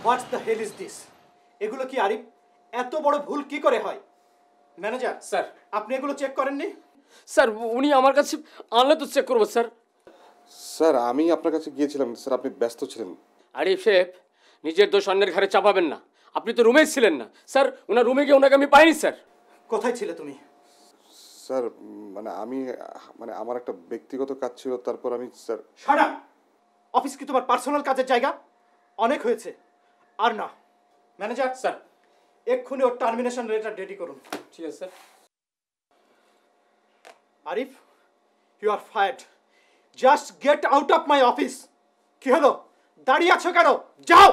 What the hell is this? এগুলো কি আরিফ? এত বড় ভুল কি করে হয়? ম্যানেজার স্যার, আপনি এগুলো চেক করেননি? স্যার উনি আমার কাছে আনলে তো চেক করবো স্যার। স্যার আমি আপনার কাছে গিয়েছিলাম স্যার, আপনি ব্যস্ত ছিলেন। আরিফ সাহেব, নিজের দোষ অন্যের ঘাড়ে চাপাবেন না। আপনি তো রুমেই ছিলেন না স্যার। ওনার রুমে গিয়ে ওনাকে আমি পাইনি স্যার। কোথায় ছিলে তুমি? স্যার আমি আমার একটা ব্যক্তিগত কাজ ছিল, তারপর আমি স্যার। Shut up! অফিস কি তোমার পার্সোনাল কাজের জায়গা? অনেক হয়েছে, আর না। ম্যানেজার স্যার, এক্ষুনি ওর টার্মিনেশন লেটার রেডি করুন। ঠিক আছে sir. Arif, you are fired. Just get out of my office. কি হলো, দাঁড়িয়ে আছো কেন? যাও।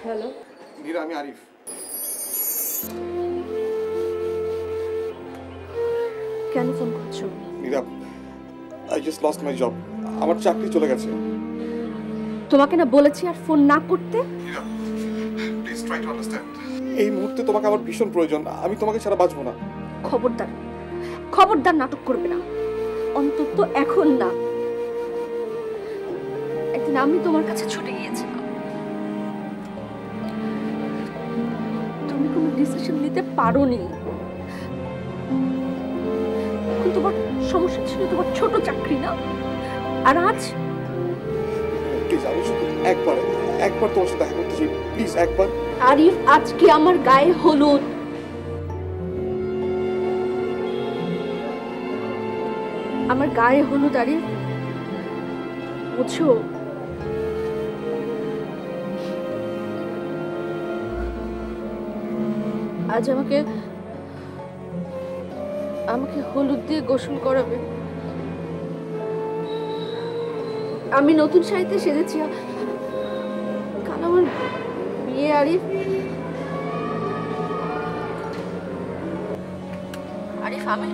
হ্যালো নীরা, আমি আরিফ। কেন ফোন করছো? Nira, I just lost my job. আমার চাকরি চলে গেছে। তোমাকে না বলেছি আর ফোন না করতে? Nira, please try to understand. এই মুহূর্তে তোমাকে আমার ভীষণ প্রয়োজন। আমি তোমাকে ছাড়া বাঁচবো না। খবরদার, খবরদার নাটক করবে না, অন্তত এখন না। একদিন আমি তোমার কাছে ছুটে গিয়েছিলাম, তুমি কোনো ডিসিশন নিতে পারোনি। এখন তোমার সমস্যা ছিল তোমার ছোট চাকরি, না? আর আজ প্লিজ, আমি শুধু একবার তোমার সাথে দেখা করতে চাই। প্লিজ একবার। আরিফ, আজকে আমার গায়ে হলুদ। আমার গায়ে হলুদ আরিফ, বুঝছো? আজ আমাকে হলুদ দিয়ে গোসল করাবে। আমি নতুন শাড়িতে সেজেছি, কাল আমার বিয়ে। আরিফ, আরিফ, আমি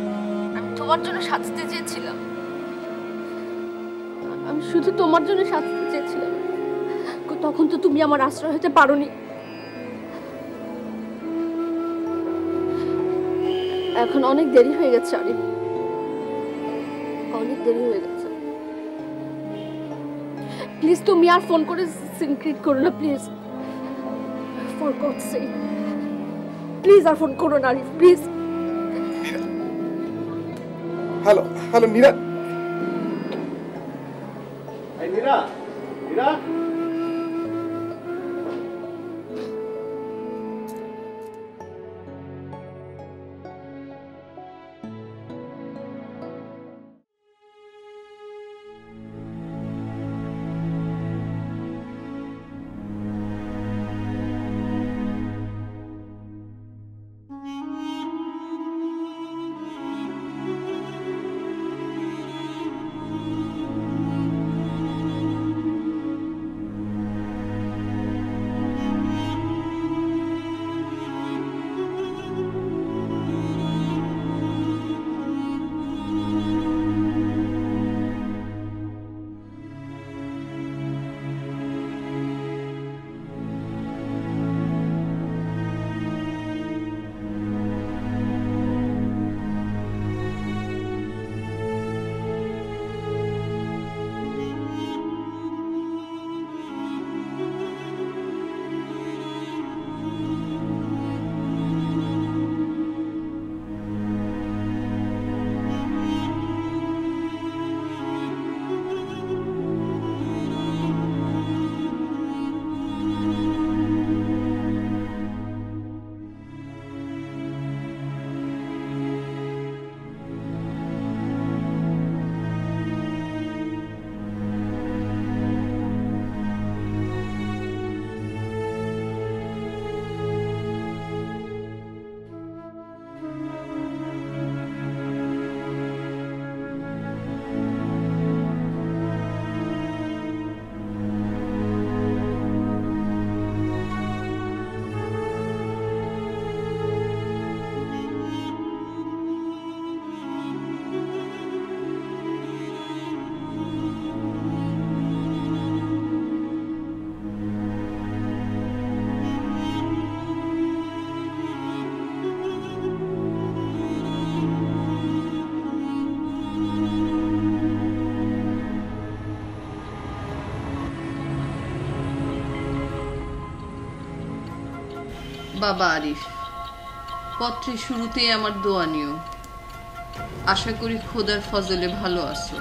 তোমার জন্য সাজতে চেয়েছিলাম। আমি শুধু তোমার জন্য সাজতে চেয়েছিলাম। তখন তো তুমি আমার আশ্রয় হতে পারোনি। এখন অনেক দেরি হয়ে গেছে আরিফ, অনেক দেরি হয়ে গেছে। প্লিজ তুমি আর ফোন করে সিন ক্রিয়েট করো না, please. For God's sake, please আর ফোন করো না Arif, please. Hello hello Nira. এই নীরা, নীরা। বাবা আরিফ, পত্রের শুরুতেই আমার দোয়া নিও। আশা করি খোদার ফজলে ভালো আছো।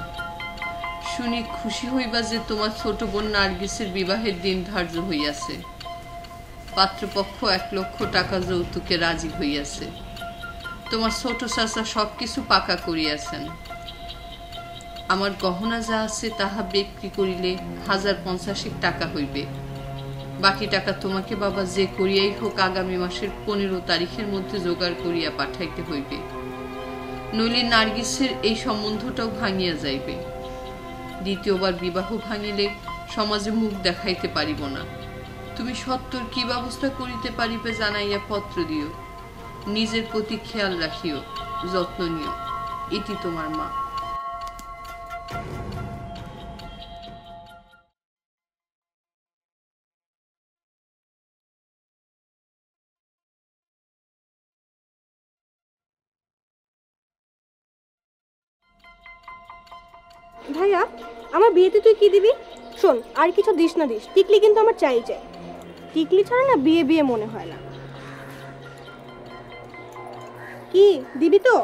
শুনি খুশি হইবা যে তোমার ছোট বোন নার্গিসের বিবাহের দিন ধার্য হইয়াছে। পাত্রপক্ষ 1 লক্ষ টাকা যৌতুকে রাজি হইয়াছে। তোমার ছোট চাচা সবকিছু পাকা করিয়াছেন। আমার গহনা যা আছে তাহা বিক্রি করিলে 1050 টাকা হইবে। বাকি টাকা তোমাকে বাবা যে করিয়াই হোক আগামী মাসের 15 তারিখের মধ্যে জোগাড় করিয়া পাঠাইতে হইবে, নইলে নার্গিসের এই সম্বন্ধটাও ভাঙিয়া যাইবে। দ্বিতীয়বার বিবাহ ভাঙিলে সমাজে মুখ দেখাইতে পারিব না। তুমি সত্তর কি ব্যবস্থা করিতে পারিবে জানাইয়া পত্র দিও। নিজের প্রতি খেয়াল রাখিও, যত্ন নিও। এটি তোমার মা। ভাইয়া, আমার বিয়েতে তুই কি দিবি? শোন, আর কিছু দিস না দিস, টিকলি কিন্তু আমার চাই। টিকলি ছাড়া না বিয়ে বিয়ে মনে হয় না। কি দিবি তো?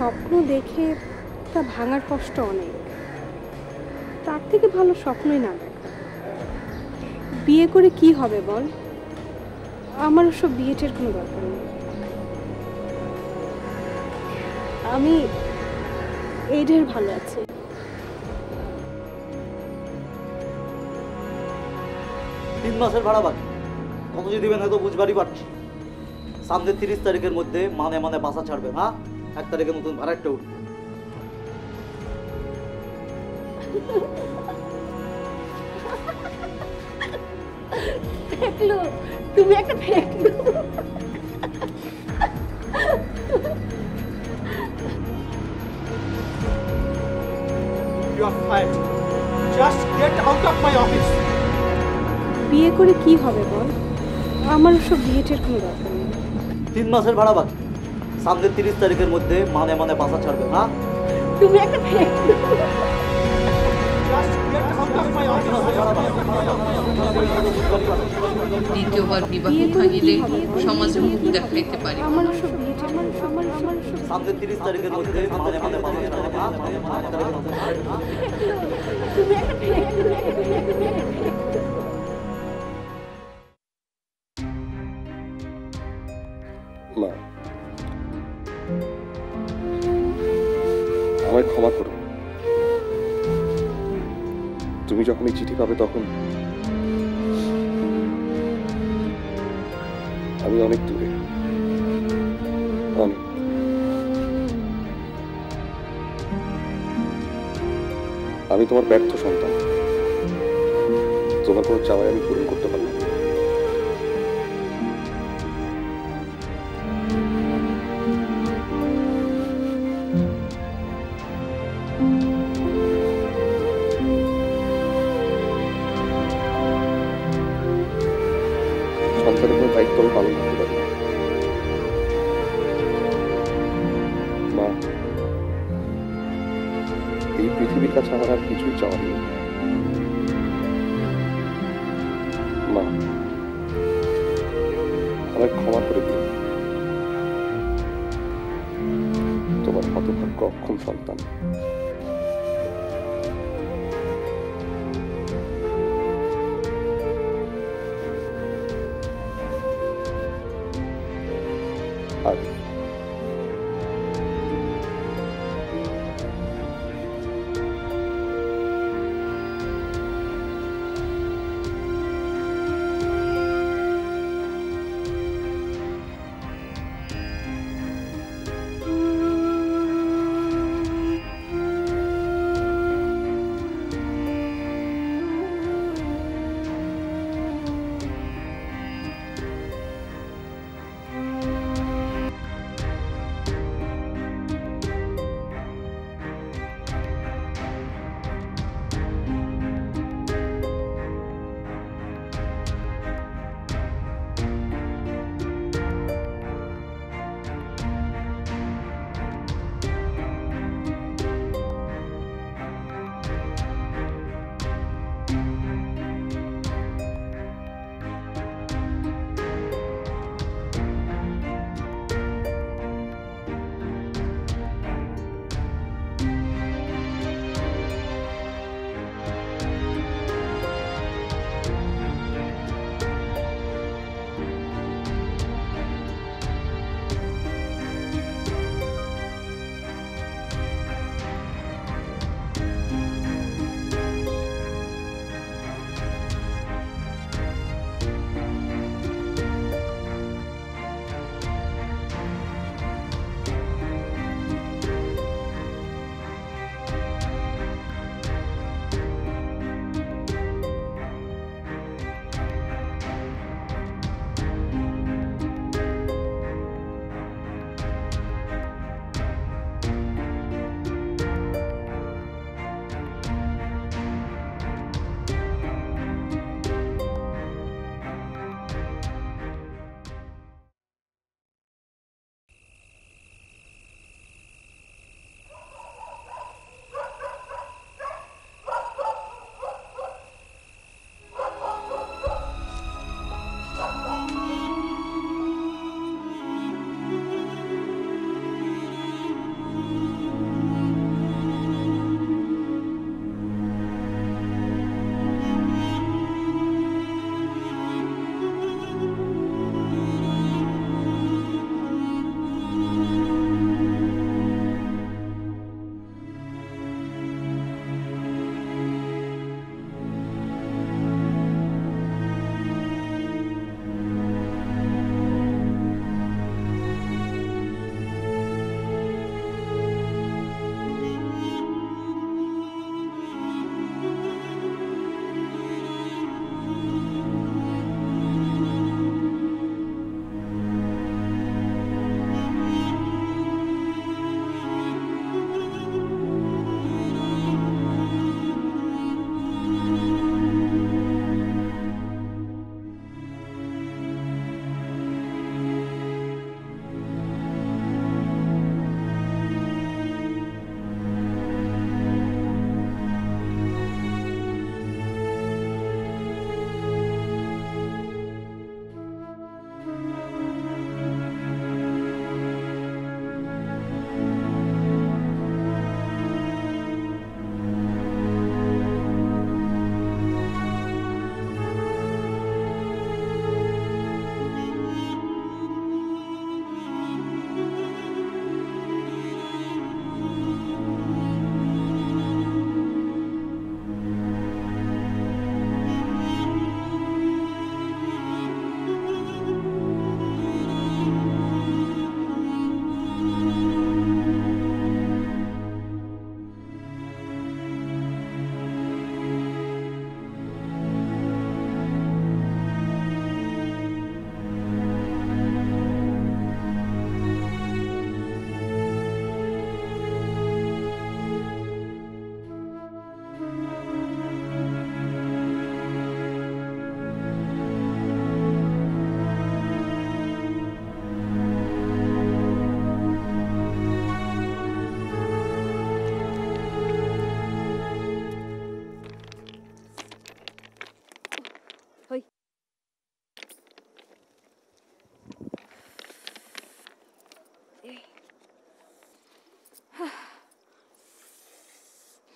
স্বপ্ন দেখে তা ভাঙার কষ্ট অনেক, তার থেকে ভালো স্বপ্নই না দেখা। বিয়ে করে কি হবে বল? আমার ওসব বিয়েটের কোনো দরকার নেই। আমি এই ঢের ভালো আছি। তিন মাসের ভাড়া বাকি, কত যে দিবেন হয়তো বুঝবারই পারছি। সামনে 30 তারিখের মধ্যে মানে মানে বাসা ছাড়বেন। হ্যাঁ, 1 তারিখে নতুন ভাড়া একটা উঠবে। দেখলো, তুমি একটা দেখলো। You are fired. Just get out of my office. বিয়ে করে কি হবে বল? আমার ওসব বিয়েটের কোনো দরকার নেই। 3 মাসের ভাড়া বাকি, সামনে 30 তারিখের মধ্যে মানে মানে বাসা ছাড়বেন। হ্যাঁ, তুমি একটা দেখলো। Just get out of my office. দ্বিতীয়বার বিবাহ ভাঙিলে সমাজে মুখ দেখাইতে পারি। আমার ওসব বিয়েটের আমার সামনে 30 তারিখের মধ্যে মানে মানে বাসা ছাড়বেন। হ্যাঁ, তুমি একটা দেখলো। মা, আমায় ক্ষমা করো। তুমি যখন এই চিঠি পাবে তখন আমি অনেক দূরে, অনেক। আমি তোমার ব্যর্থ সন্তান, তোমার কোনো চাওয়াই আমি পূরণ করতে পারলাম না। সন্তানের কোনো দায়িত্ব আমি পালন করতে পারি না। মা, এই পৃথিবীর কাছে আমার আর কিছুই চাওয়ার নেই। মা, আমায় ক্ষমা করে দিন। তোমার হতভাগ্য অক্ষম সন্তান।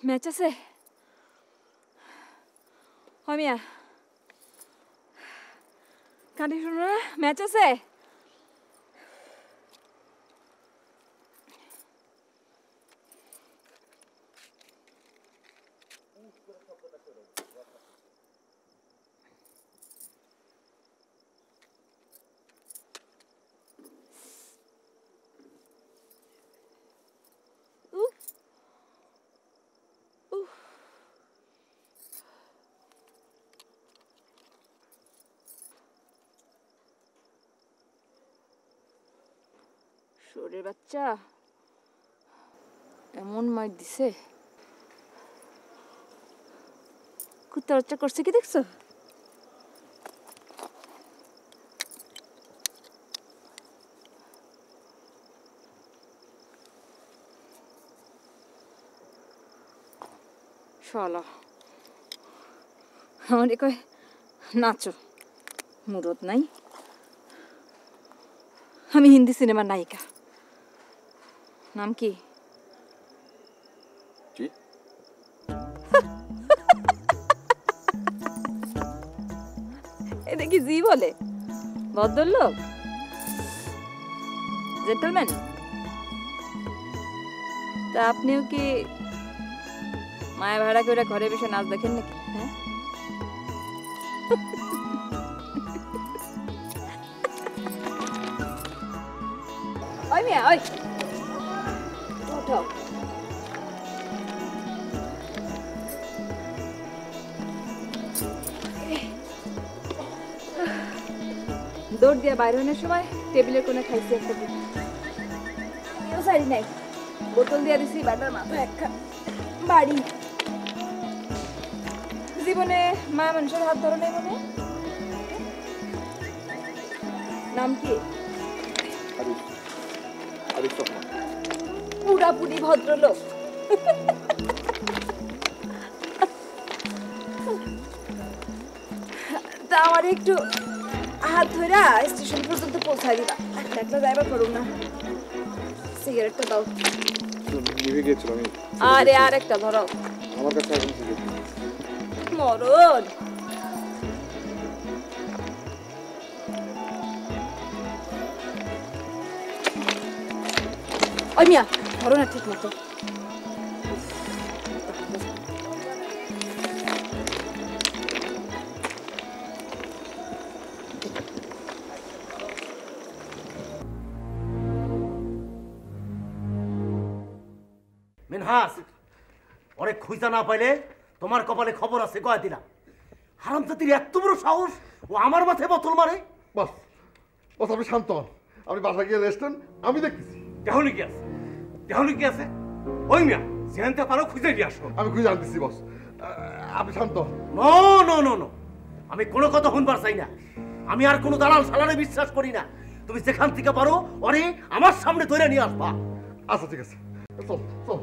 ম্যাচ আছে মিয়া কানে শুনো না ম্যাচ আছে শোরের বাচ্চা এমন মার দিছে কুত্তা বাচ্চা করছে কি দেখছো শালা আমারে কয় নাচো মুরত নাই আমি হিন্দি সিনেমার নায়িকা নাম কি এটা কি জি বলে ভদ্রলোক জেন্টলম্যান তা আপনিও কি মায়া ভাড়া করে ঘরে বসে নাচ দেখেন নাকি হ্যাঁ ওই মিয়া ওই ওঠো দৌড় দিয়ে বাইরে হওয়ার সময় টেবিলের কোণে খাইছি একটা দিন সারি নাই বোতল দিয়ে দিছি বাটার মাথা একটা বাড়ি জীবনে মা মানুষের হাত ধরো নাই মনে নাম কি পুরাপুরি ভদ্রলোক তা আমার একটু হাত ধরে স্টেশন পর্যন্ত পৌঁছায় দিবা একলা যাইবা করুম না সিগারেটটা দাও নিভে গিয়েছিল আমি আরে আর একটা ধরো আমার কাছে এখন সিগারেট মরদ ওই মিয়া ধরো না ঠিক মতো মিনহাস অনেক খুঁজা না পাইলে তোমার কপালে খবর আছে কয়া দিলাম হারামজাতির এত বড় সাহস ও আমার মাথায় বোতল মারে বাস বাস আপনি শান্ত হন আপনি বাসা গিয়ে রেস্ট নেন আমি দেখতেছি দেহনি কি আছে দেহনি কি আছে ওই মিয়া সেখানতে পারো খুঁজে দিয়ে আসো আমি খুঁজে আনতেছি বস আপনি শান্ত হন নো নো নো নো আমি কোনো কথা শুনবার চাই না আমি আর কোনো দালাল সালালে বিশ্বাস করি না তুমি যেখান থেকে পারো ওরে আমার সামনে ধরে নিয়ে আসবা আচ্ছা ঠিক আছে চল চল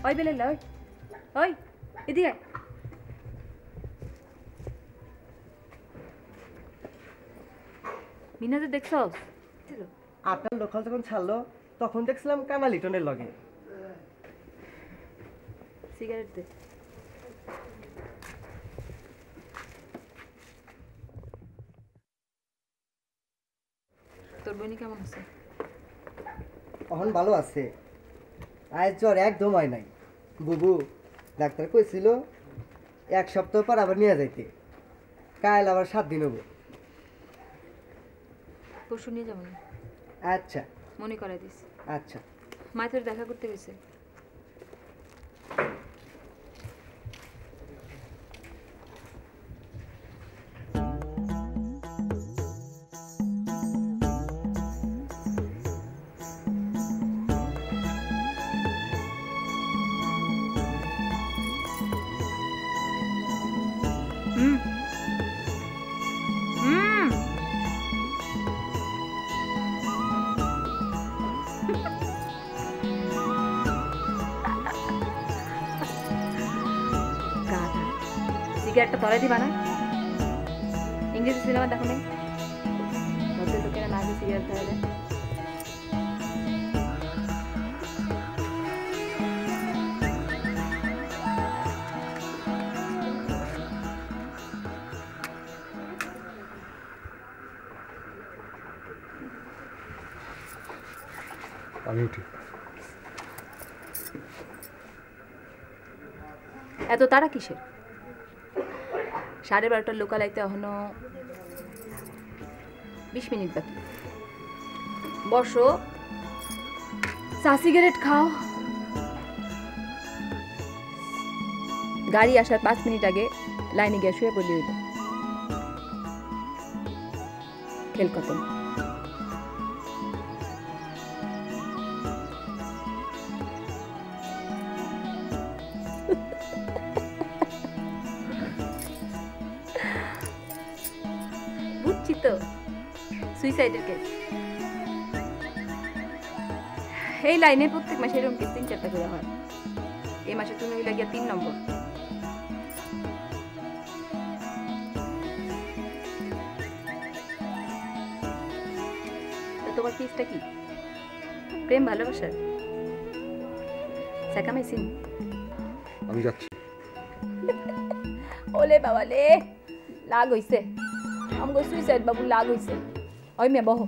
ওই বেলে লয় ওই এদিকে মিনাতে দেখছস আপনার লোকাল যখন ছাড়লো তখন দেখছিলাম কানা লিটনের লগে। সিগারেট দে। তোর বোনি কেমন আছে? এখন ভালো আছে, আজ জ্বর একদম হয় নাই। বুবু ডাক্তার কইছিল 1 সপ্তাহ পর আবার নিয়ে যাইতে, কাল আবার 7 দিন হবো। পরশু নিয়ে যাবো না? আচ্ছা মনে করাই দিস। আচ্ছা মা তোর দেখা করতে গেছে। সিগারেটটা ধরাই দিবা না? ইংরেজি সিনেমা দেখো নেই? ভদ্র লোকেরা না আগে সিগারেট ধরা দেয়। আমি উঠি। এত তারা কিসের? 12:30টার লোকালাইতে এখনো 20 মিনিট বাকি। বসো, চা সিগারেট খাও। গাড়ি আসার 5 মিনিট আগে লাইনে গিয়ে শুয়ে পড়লে হইল। খেল খতম। বুঝছি তো, সুইসাইডের কেস। এই লাইনে প্রত্যেক মাসে এরকম কেস 3-4টা করে হয়। এই মাসে তুমি হইলা গিয়া 3 নম্বর। তোমার কেসটা কি? প্রেম ভালোবাসার? সাকামাইছিন? আমি যাচ্ছি। ওলে বাবা লে, লাগ হইছে। আমগো সুইসাইড বাবু লাগ হইছে। ওই মেয়ে বহ।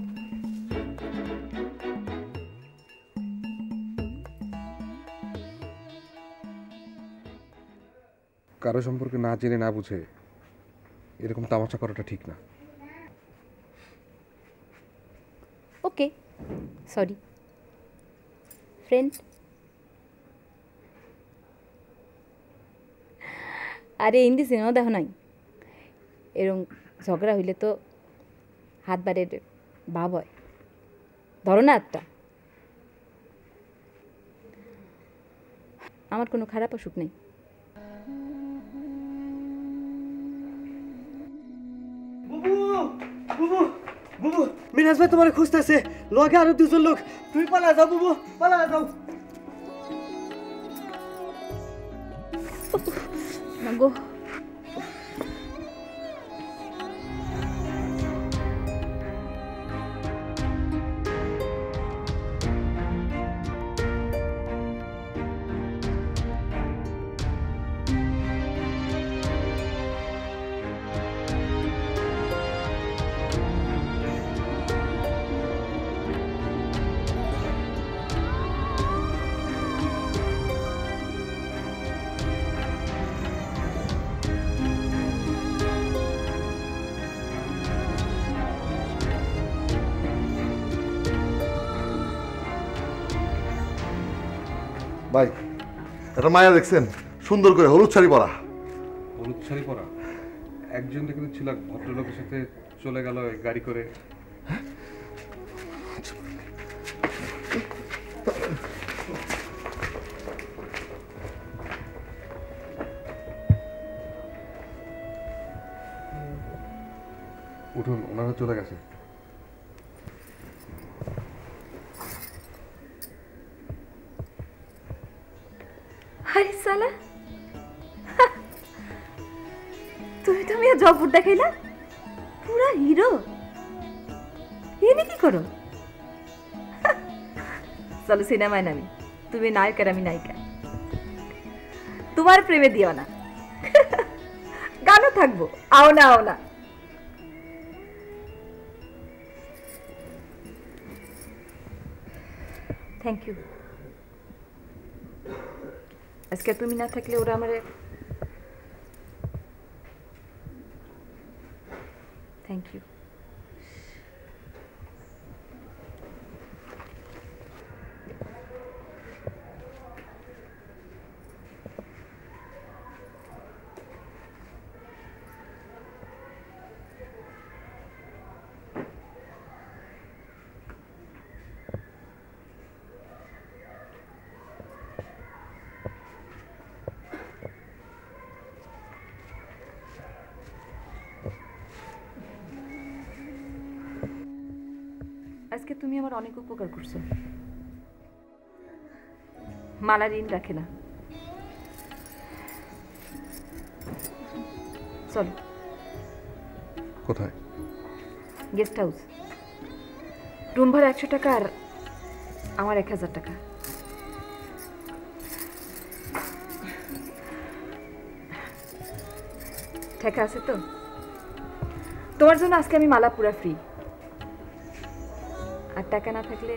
কারো সম্পর্কে না জেনে না বুঝে এরকম তামাশা করাটা ঠিক না। ওকে, সরি ফ্রেন্ড। আরে হিন্দি সিনেমা দেখো নাই? এরকম ঝগড়া হইলে তো হাত বাড়িয়ে ভাব হয়। ধরো না হাতটা। আমার কোনো খারাপ অসুখ নেই। বুবু, মিনাজ ভাই তোমার খুঁজতেছে, লগে আরো 2জন লোক। তুমি পালা যাও বুবু, পালা যাও। গো ভাই, এটা মায়া দেখছেন? সুন্দর করে হলুদ শাড়ি পরা। হলুদ শাড়ি পরা একজন দেখতে ছিল, ভদ্রলোকের সাথে চলে গেল গাড়ি করে। উঠুন, ওনারা চলে গেছে। তুমি জব বুট দেখাইলা পুরা হিরো এনে কি করো চলো সিনেমায় নামি তুমি নায়ক আর আমি নায়িকা তোমার প্রেমে দিও না গানও থাকবো আও না আও না থ্যাংক ইউ আজকে তুমি না থাকলে ওরা আমারে থ্যাংক ইউ আজকে তুমি আমার অনেক উপকার করছো মালা ঋণ রাখে না চলো কোথায় গেস্ট হাউস রুম ভাড়া 100 টাকা আর আমার 1000 টাকা টাকা আছে তো তোমার জন্য আজকে আমি মালা পুরা ফ্রি আর টাকা না থাকলে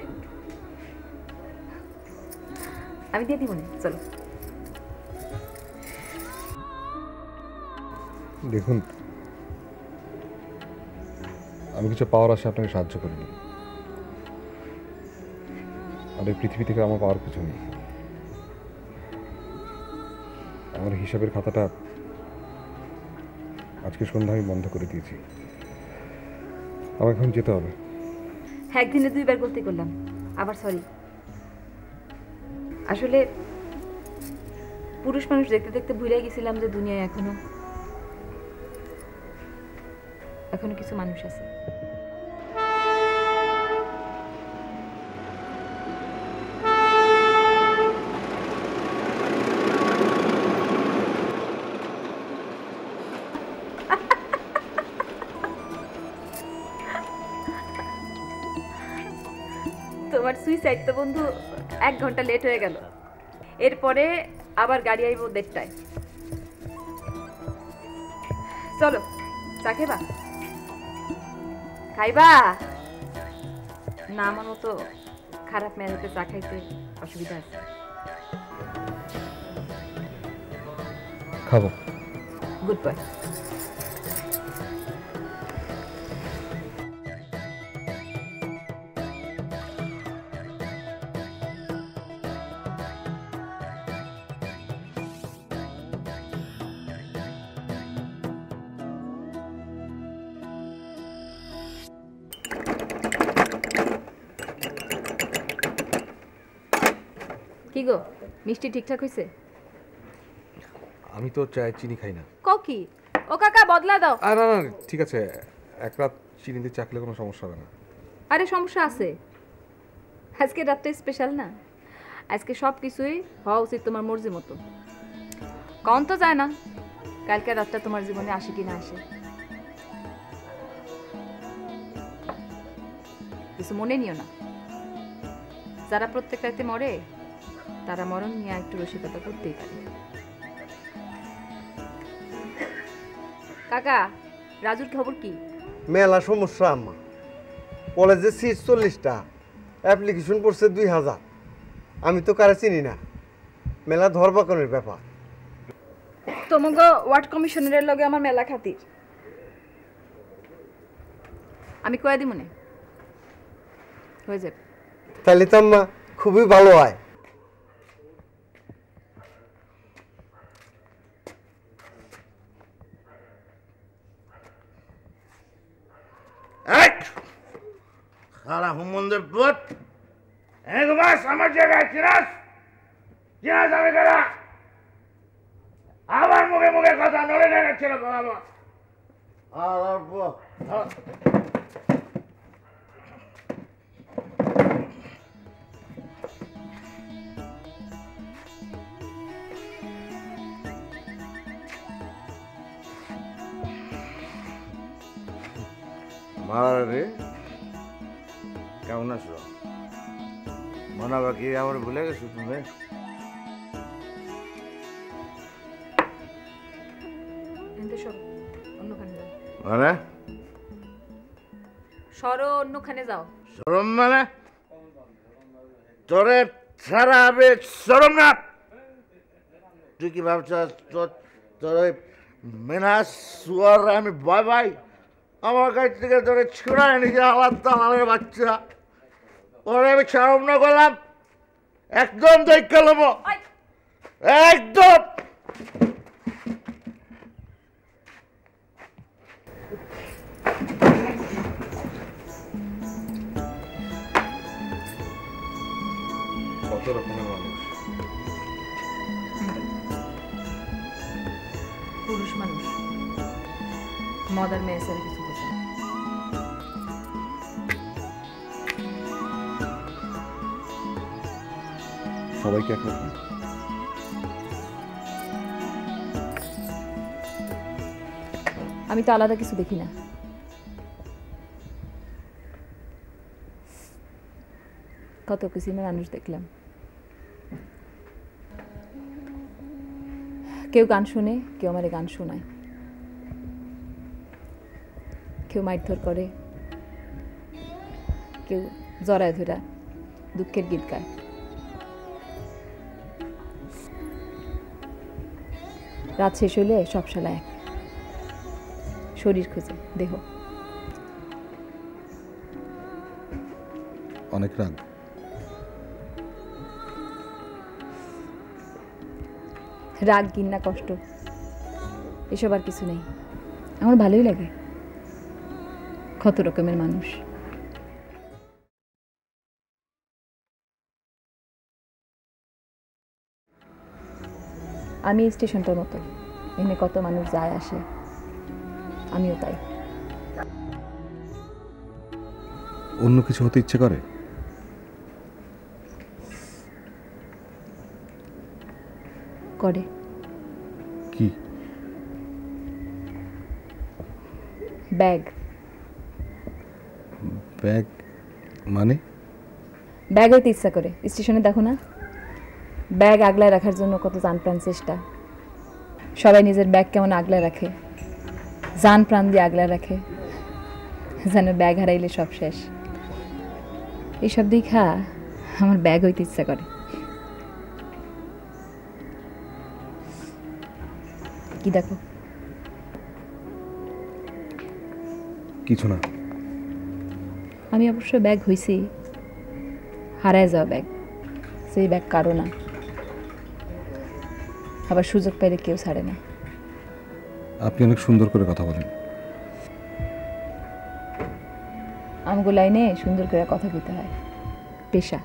আমি দিয়ে দিব না চলো দেখুন আমি কিছু পাওয়ার আশা আপনাকে সাহায্য করিনি আর এই পৃথিবী থেকে আমার পাওয়ার কিছু নেই আমার হিসাবের খাতাটা আজকে সন্ধ্যা আমি বন্ধ করে দিয়েছি আমার এখন যেতে হবে একদিনে 2 বার গলতি করলাম আবার সরি আসলে পুরুষ মানুষ দেখতে দেখতে ভুলে গেছিলাম যে দুনিয়ায় এখনো কিছু মানুষ আছে তোমার সুইসাইড তো বন্ধু 1 ঘন্টা লেট হয়ে গেল এরপরে আবার গাড়ি আইব 1:30টায় চলো চা খাইবা না আমার মতো খারাপ মেয়েদের চা খাইতে অসুবিধা আছে খাবো গুড বয় কি গো মিষ্টি ঠিকঠাক হইছে আমি তো চায় চিনি খাই না কি ও কাকা বদলা দাও না না ঠিক আছে এক রাত চিনি দিয়ে চাকলে কোনো সমস্যা হবে না আরে সমস্যা আছে আজকে রাতটা স্পেশাল না আজকে সব কিছুই হওয়া উচিত তোমার মর্জি মতো কোন তো যায় না কালকে রাতটা তোমার জীবনে আসে কি না আসে কিছু মনে নিও না যারা প্রত্যেক রাতে মরে তারা মরণ নিয়ে একটু রসিকতা করতেই পারে কাকা রাজুর খবর কি মেলা সমস্যা আম্মা কলেজে সিট 40টা অ্যাপ্লিকেশন করছে 2000 আমি তো কারে চিনি না মেলা ধরবাকনের ব্যাপার তোমাকে ওয়ার্ড কমিশনারের লগে আমার মেলা খাতির আমি কয়ে দিই মনে হয়ে যাবে তাহলে তো আম্মা খুবই ভালো হয় খালা হুমন্দের পুত এক মাস আমার জায়গায় চিরাস আমি গেলা আবার মুখে মুখে কথা নড়ে দেখাচ্ছিল বাবা মারা রে কেমন আছো? মনা বাকি আমার ভুলে গেছো তুমি? মানে সরো অন্যখানে যাও। শরম মানে তোরে ছাড়া হবে শরম না? তুই কি ভাবছিস তোর মেনাস সুয়ার আমি ভয় ভাই? আমার কাছ থেকে তোরে ছুড়ায় নিজে আলাদ দালালের বাচ্চা, ওরে আমি শরম না করলাম একদম দেখে নেবো একদম। কত রকমের মানুষ, পুরুষ মানুষ মদার মেয়েসের কিছু বোঝে না। সবাইকে একরকম। আমি তো আলাদা কিছু দেখি না। কত কিসিমের মানুষ দেখলাম। কেউ গান শুনে, কেউ আমারে গান শোনায়, কেউ মারধর করে, কেউ জড়ায় ধরা দুঃখের গীত গায়। রাত শেষ হলে সব শালা এক, শরীর খুঁজে দেহ। অনেক রাগ। রাগ, ঘৃণা, কষ্ট এসব আর কিছু নেই। আমার ভালোই লাগে কত রকমের মানুষ। আমি স্টেশনটার মতো, এখানে কত মানুষ যায় আসে, আমিও তাই। অন্য কিছু হতে ইচ্ছে করে? করে। কি? ব্যাগ। ব্যাগ মানে? ব্যাগ হইতে ইচ্ছা করে। স্টেশনে দেখো না, ব্যাগ আগলায় রাখার জন্য কত জান প্রাণ চেষ্টা। সবাই নিজের ব্যাগ কেমন আগলায় রাখে, জান প্রাণ দিয়ে আগলায় রাখে, যেন ব্যাগ হারাইলে সব শেষ। এইসব দেখা আমার ব্যাগ হইতে ইচ্ছা করে। কি দেখো? কিছু না। আমি অবশ্য ব্যাগ হইছি, হারায় যাওয়া ব্যাগ। সেই ব্যাগ কারো না, আবার সুযোগ পাইলে কেউ ছাড়ে না। আপনি অনেক সুন্দর করে কথা বলেন। আমগো লাইনে সুন্দর করে কথা কইতে হয়, পেশা।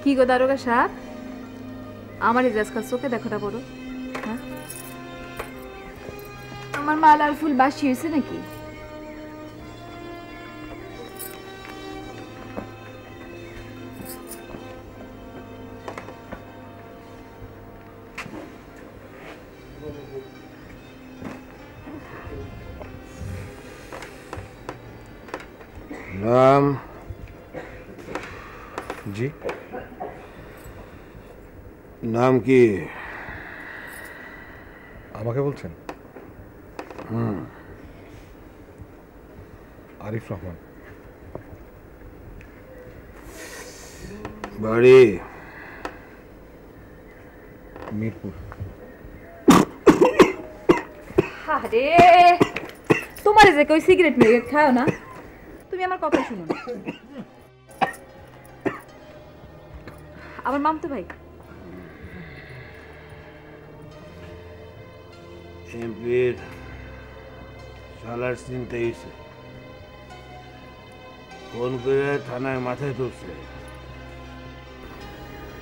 কি গো দারোগা সাহেব, আমার ইজাজ খাস চোখে দেখোটা পড়ো। হ্যাঁ, আমার মাল আর ফুল বাসি হয়েছে নাকি? নাম? জি। নাম কি? আমাকে বলছেন? আরিফ রহমান। বাড়ি মিরপুর। আরে তোমার যে কই সিগারেট মিগারেট খাও না, তুমি আমার কথা শুনো না। আমার মামতো ভাই এমপির শালার চিন্তা হয়েছে, ফোন করে থানায় মাথায় তুলছে।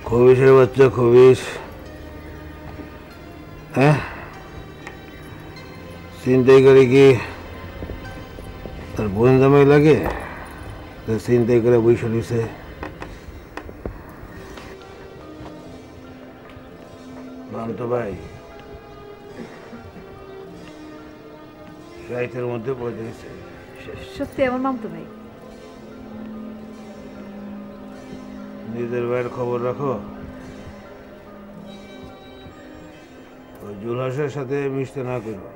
খবিসের বাচ্চা খবিস, হ্যাঁ চিন্তাই করে কি তার বোন জামাই লাগে? চিন্তাই করে বৈশা দিছে। মামতো ভাই রাইতের মধ্যে পড়ে গেছে। সত্যি আমার মামতো ভাই। নিজের ভাইয়ের খবর রাখো, ওই জুলহাসের সাথে মিশতে না করো,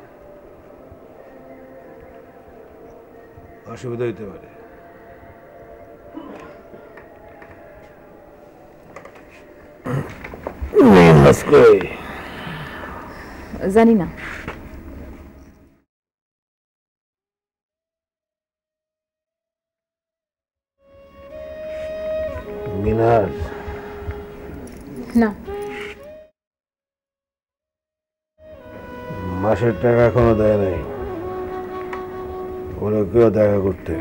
অসুবিধা হইতে পারে। জানি না। মিনাজ না, মাসের টাকা এখনো দেয় নাই, ওরা কেউ দেখা করতে।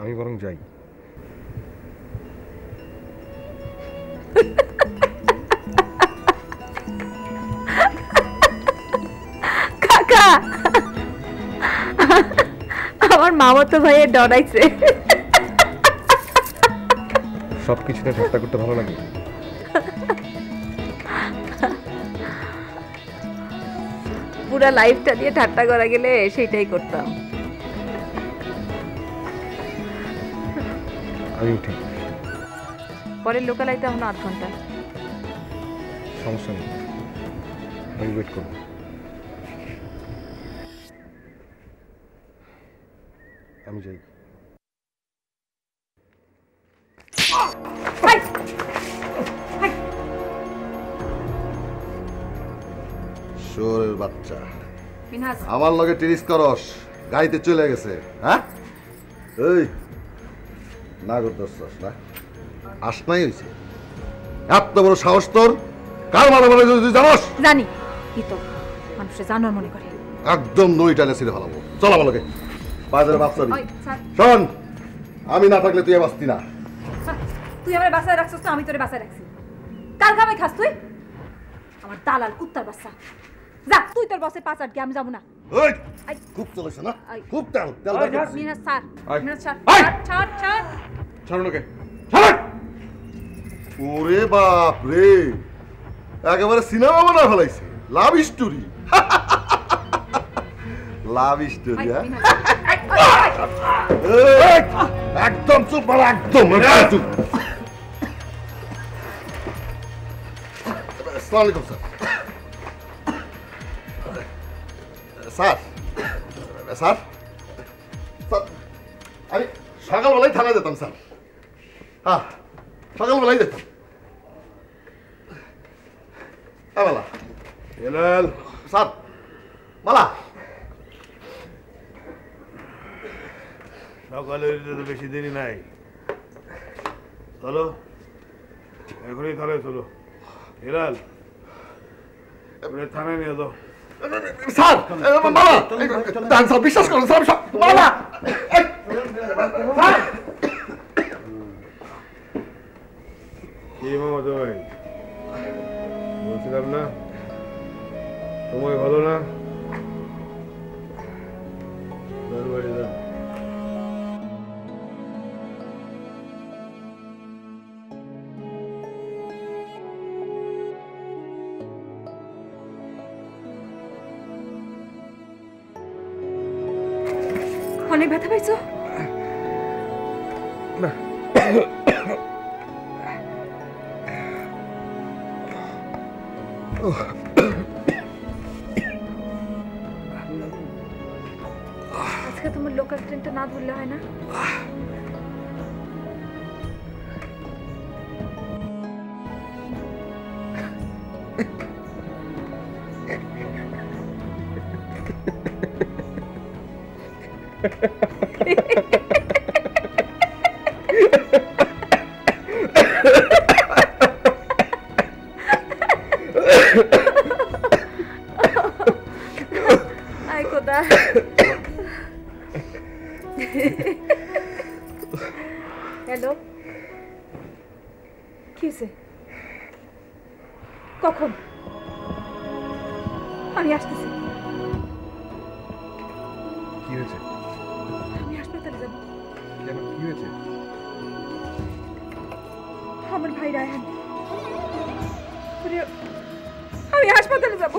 আমি বরং যাই। কাকা আমার মামাতো ভাইয়ের ডরাইছে। সবকিছুতে ঠাট্টা করতে ভালো লাগে। পুরা লাইফটা দিয়ে ঠাট্টা করা গেলে সেটাই করতাম। আমি উঠি। পরের লোকালয়তে এখনো 8 ঘন্টা। সমস্যা নেই, আমি ওয়েট করব। আমি যাই। শোরের বাচ্চা, মিনহাজ আমার লগে টেনিস করস, গাড়িতে চলে গেছে। হ্যাঁ এই না করতেছস না, আস নাই হয়েছে। এত বড় সাহস তোর, কার মারা বলে তুই জানোস? জানি কি তো মানুষে জানার মনে করে। একদম নই টানে ছিঁড়ে ফেলাবো। চল আমার লগে, বাজারে বাচ্চা ওই স্যার, শোন, আমি না থাকলে তুই বাঁচতি না। তুই আমার বাসায় রাখছিস তো আমি তোরে বাসায় রাখছি। কার কামে খাস তুই? আমার দালাল কুত্তার বাচ্চা। যা তুই তোর বসে 5 আটকে, আমি যাবো না। ওই খুব চলেছে না, খুব তেল তেল বার করছিস। মিনহাজ স্যার, মিনহাজ স্যার, ছাড় ছাড় ছাড়ুন ওকে। ওরে বাপ রে, একেবারে সিনেমা বানা ফেলাইছে। Love story, love story. একদম চুপ চুপ মারা একদম চুপ। আসসালামু আলাইকুম স্যার। স্যার স্যার স্যার আমি সকালবেলায় থানায় যেতাম স্যার। হ্যাঁ সকালবেলায় যেতাম। হ্যাঁ মালা স্যার মালা সকালে তো বেশি দেরি নাই, চলো এখনই থানায় চলো। হিলাল থানায় নিয়ে যাও। স্যার মালা দান স্যার বিশ্বাস করুন স্যার মালা কি মামা তোমায় বলছিলাম না তোমায় ভালো না, বাড়ি যাও। অনেক ব্যথা পাইছো? না আজকে তোমার লোকাল ট্রেনটা না ধরলে হয় না? আয় খোদা। হ্যালো, কি হয়েছে? কখন? আমি আসতেছি। কি হয়েছে? আমি হাসপাতালে যাব। কেন কি হয়েছে? আমার ভাই রায়হান, আমি হাসপাতালে যাব।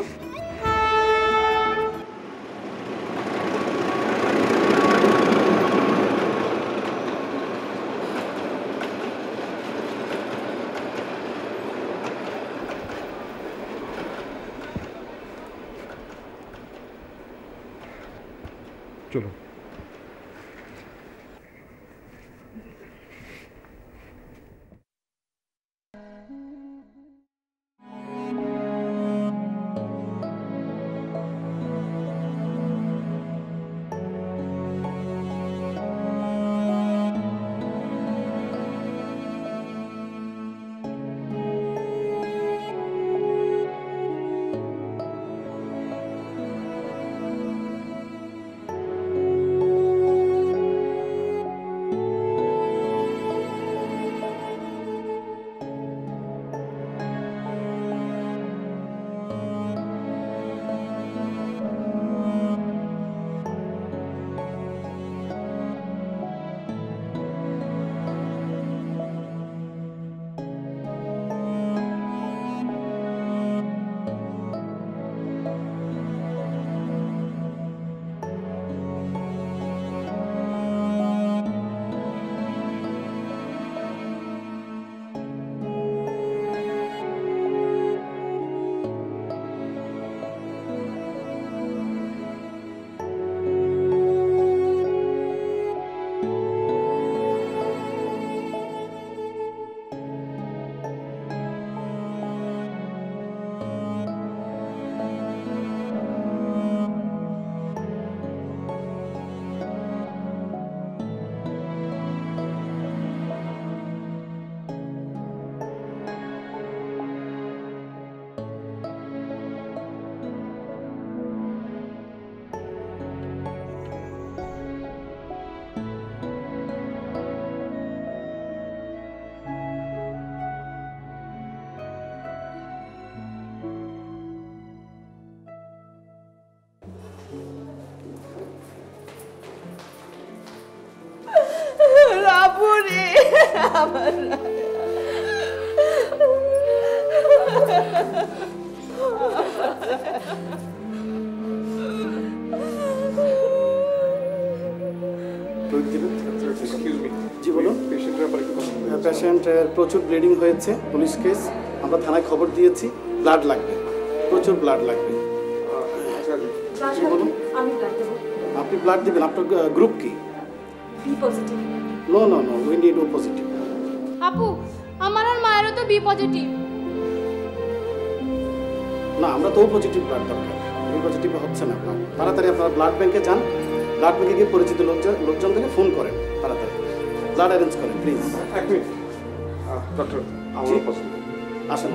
চলো। রাবুরে আমার জি বলুন। পেশেন্টের প্রচুর ব্লিডিং হয়েছে, পুলিশ কেস, আমরা থানায় খবর দিয়েছি, ব্লাড লাগবে, প্রচুর ব্লাড লাগবে। জি বলুন। আপনি ব্লাড দিবেন, আপনার গ্রুপ কি? B positive. No no no, we need O positive. আপু, আমার আর মায়েরও তো বি পজিটিভ। না, আমরা তো ও পজিটিভ ব্লাড দরকার, বি পজিটিভ হচ্ছে না ব্লাড। তাড়াতাড়ি আপনারা ব্লাড ব্যাংকে যান, ব্লাড ব্যাংকে গিয়ে পরিচিত লোকজন থেকে ফোন করেন, তাড়াতাড়ি ব্লাড অ্যারেঞ্জ করেন প্লিজ। এক মিনিট ডক্টর, আমার পছন্দ আসেন।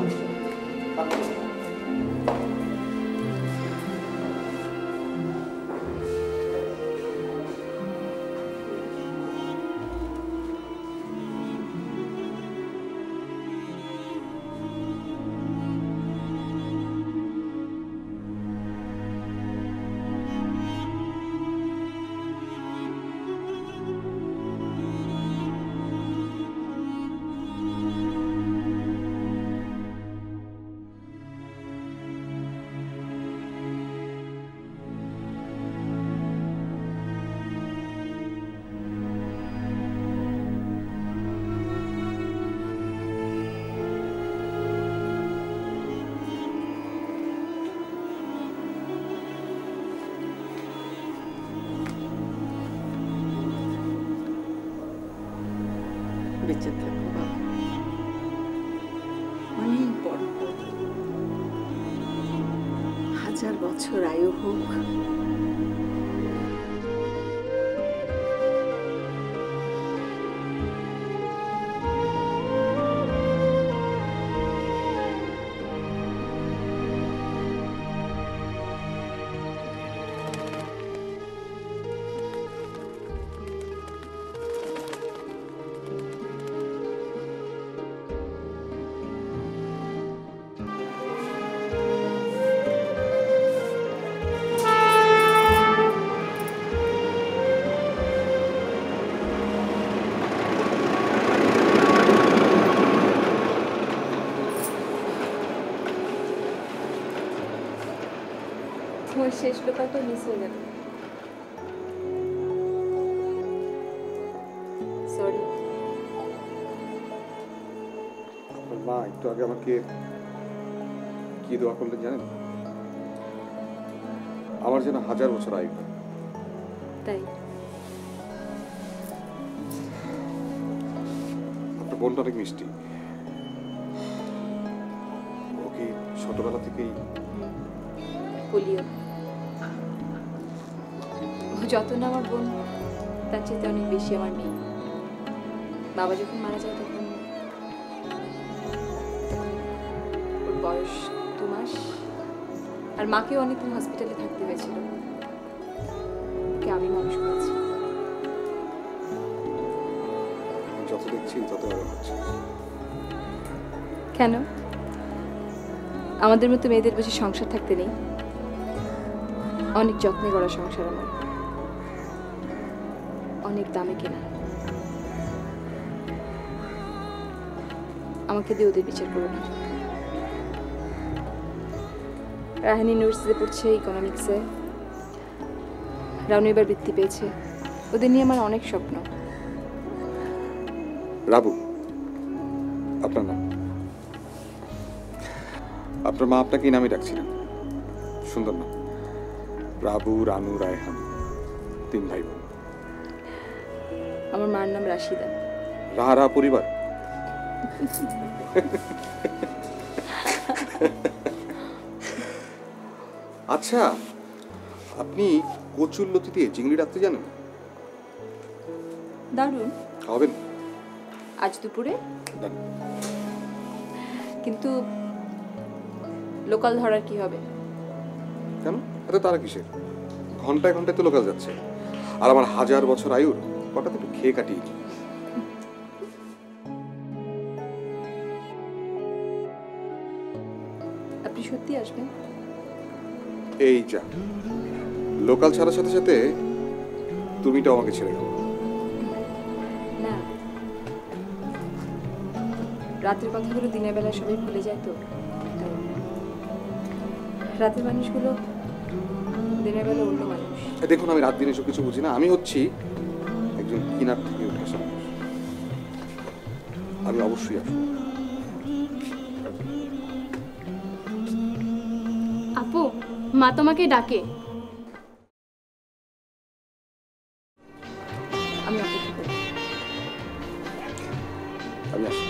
বেঁচে থাকো বাবা, অনেক বড় হোক, 1000 বছর আয়ু হোক। তোমার শেষ লোকালটা মিস হয়ে গেল, সরি। আপনার মা একটু আগে আমাকে কি দোয়া করলেন জানেন? আমার যেন 1000 বছর আয়ু। তাই আপনার বোনটা অনেক মিষ্টি। ও কি ছোটবেলা থেকেই? বলিও, যত না আমার বোন, তার চেয়ে অনেক বেশি আমার মেয়ে। বাবা যখন মারা যায় তখন ওর বয়স 2 মাস, আর মাকেও অনেকদিন হসপিটালে থাকতে হয়েছিল। ওকে আমি মানুষ করেছি। যত দেখছি তত বড় হচ্ছে। কেন? আমাদের মতো মেয়েদের বেশি সংসার থাকতে নেই? অনেক যত্নে গড়া সংসার আমার, অনেক দামে কেনা। আমাকে দিয়ে ওদের বিচার করো না। রাহানি ইউনিভার্সিটিতে পড়ছে ইকোনমিক্সে, রানু এবার বৃত্তি পেয়েছে। ওদের নিয়ে আমার অনেক স্বপ্ন। রাবু আপনার নাম? আপনার মা আপনাকে নামই ডাকছিলেন, সুন্দর নাম। রাবু, রানু, রায়হান, 3 ভাই বোন। আমার মার নাম রাশিদা। রাহা পরিবার। আচ্ছা, আপনি কচুর লতি দিয়ে চিংড়ি রাখতে জানেন? দারুণ। খাবেন? আজ দুপুরে? কিন্তু লোকাল ধরার কি হবে? কেন এত তারা কিসের? ঘন্টায় ঘন্টায় তো লোকাল যাচ্ছে, আর আমার 1000 বছর আয়ুর কটাতে একটু খেয়ে কাটিয়ে। আপনি সত্যি আসবেন? এই যা, লোকাল ছাড়ার সাথে সাথে তুমিটাও আমাকে ছেড়ে গেল। না, রাতের কথাগুলো দিনের বেলা সবাই ভুলে যায় তো। রাতের মানুষগুলো দিনের বেলা অন্য মানুষ। দেখুন, আমি রাত দিন এসব কিছু বুঝি না। আমি হচ্ছি একজন একজন কিনার থেকে উঠে আসা মানুষ। আমি অবশ্যই আসবো। আপু, মা তোমাকে ডাকে। আমি অপেক্ষা করি। আমি আসি।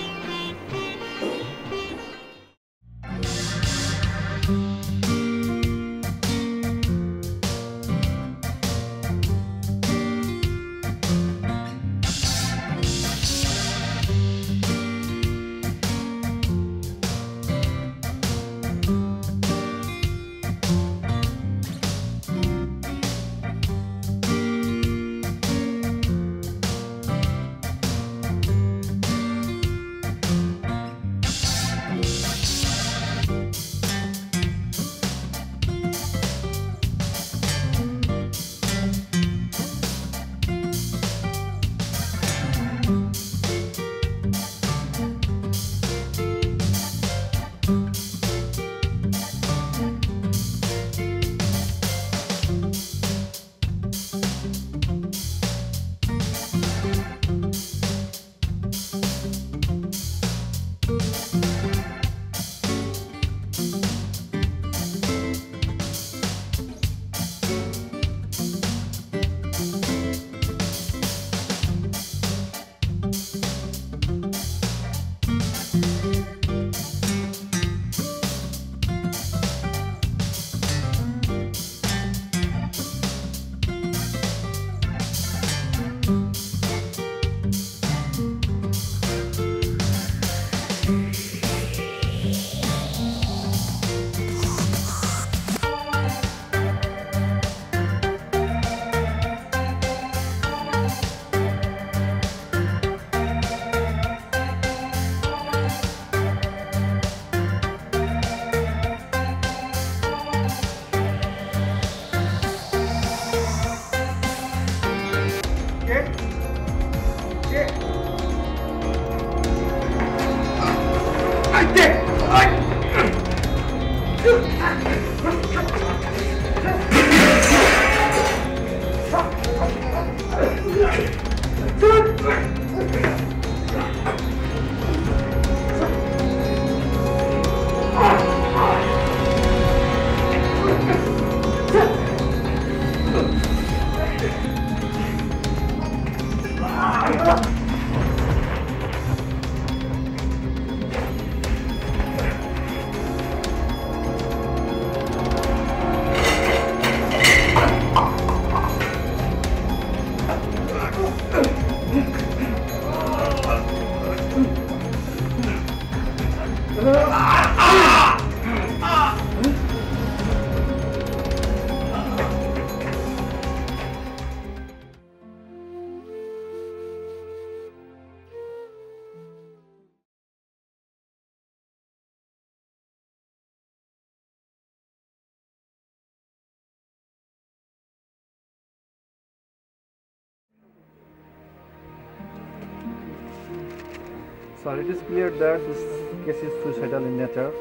Sir, it is clear that this case is suicidal in nature.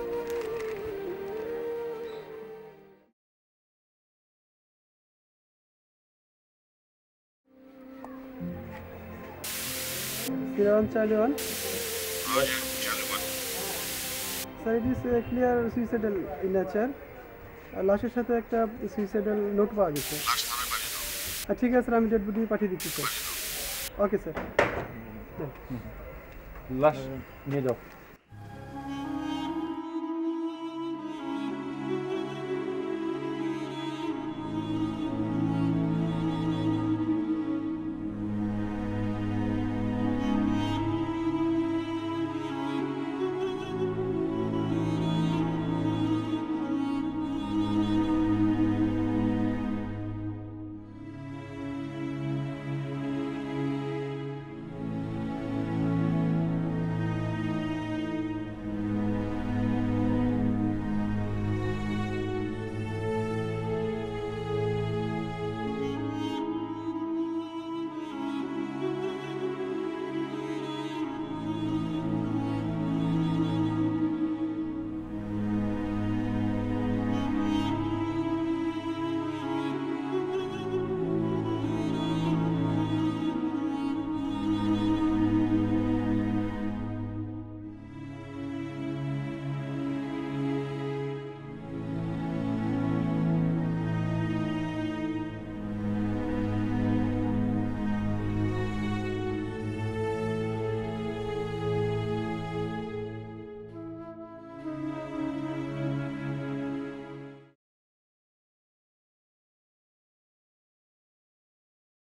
Charlie 1. Sir, it is clear suicidal in nature. লাশের সাথে একটা সুইসাইডাল নোট পাওয়া গেছে। ঠিক আছে স্যার, আমি ডেড বডি পাঠিয়ে দিচ্ছি স্যার। Okay sir. লাশ নিয়ে যাও।